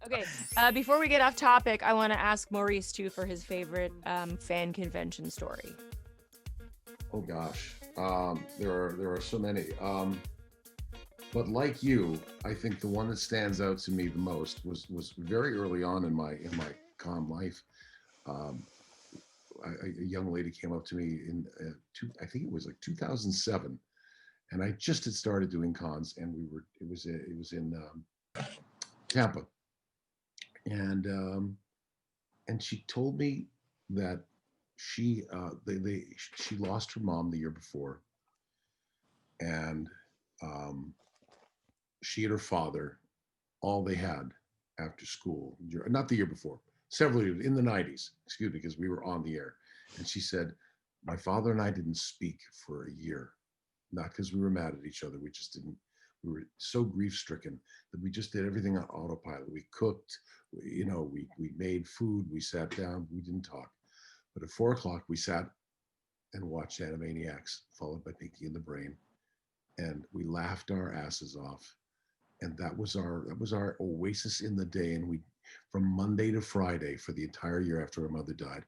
Okay, before we get off topic, I want to ask Maurice too for his favorite fan convention story. Oh gosh, there are so many. But like you, I think the one that stands out to me the most was very early on in my con life. Um, a young lady came up to me in I think it was like 2007, and I just had started doing cons, and it was in Tampa, and she told me that she lost her mom the year before, and um, she and her father, all they had after school, not the year before, several years in the 90s, excuse me, because we were on the air. And she said, my father and I didn't speak for a year, not because we were mad at each other. We just didn't, we were so grief stricken that we just did everything on autopilot. We cooked, we made food, we sat down, we didn't talk. But at 4 o'clock, we sat and watched Animaniacs, followed by Pinky and the Brain. And we laughed our asses off, and that was our oasis in the day. And we, from Monday to Friday for the entire year after our mother died,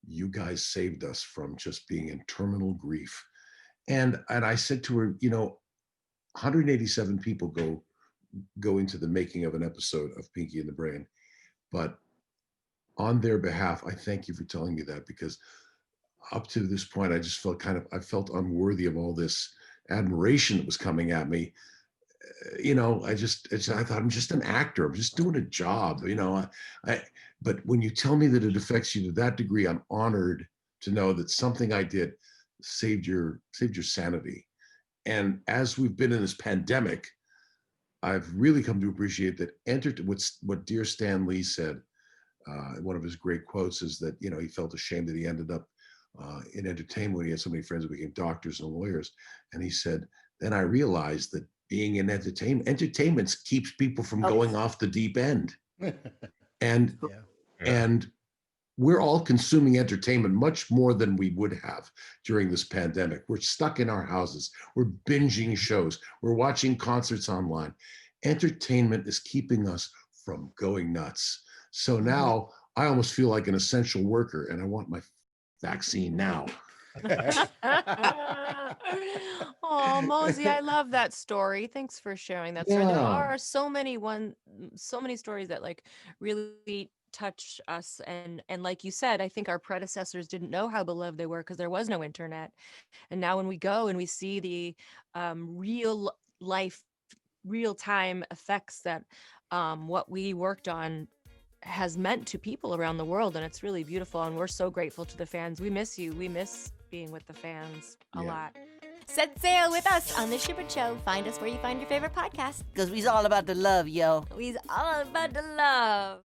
you guys saved us from just being in terminal grief. And I said to her, 187 people go into the making of an episode of Pinky and the Brain, but on their behalf, I thank you for telling me that, because up to this point, I felt unworthy of all this admiration that was coming at me. I thought I'm just an actor. I'm just doing a job. But when you tell me that it affects you to that degree, I'm honored to know that something I did saved your sanity. And as we've been in this pandemic, I've really come to appreciate that. What dear Stan Lee said, one of his great quotes is that, he felt ashamed that he ended up in entertainment when he had so many friends who became doctors and lawyers. And he said, then I realized that being in entertainment keeps people from going off the deep end. And Yeah. and we're all consuming entertainment much more than we would have during this pandemic. We're stuck in our houses. We're binging shows. We're watching concerts online. Entertainment is keeping us from going nuts. So now I almost feel like an essential worker, and I want my vaccine now. Oh, Mosey, I love that story. Thanks for sharing that story. There Yeah. are so many stories that like really touch us, and like you said, I think our predecessors didn't know how beloved they were because there was no internet. And now when we go and we see the real life, real time effects that what we worked on has meant to people around the world, and it's really beautiful, and we're so grateful to the fans. We miss you. We miss being with the fans a lot. Set sail with us on The Shipper Show. Find us where you find your favorite podcast. Because we's all about the love, yo. We's all about the love.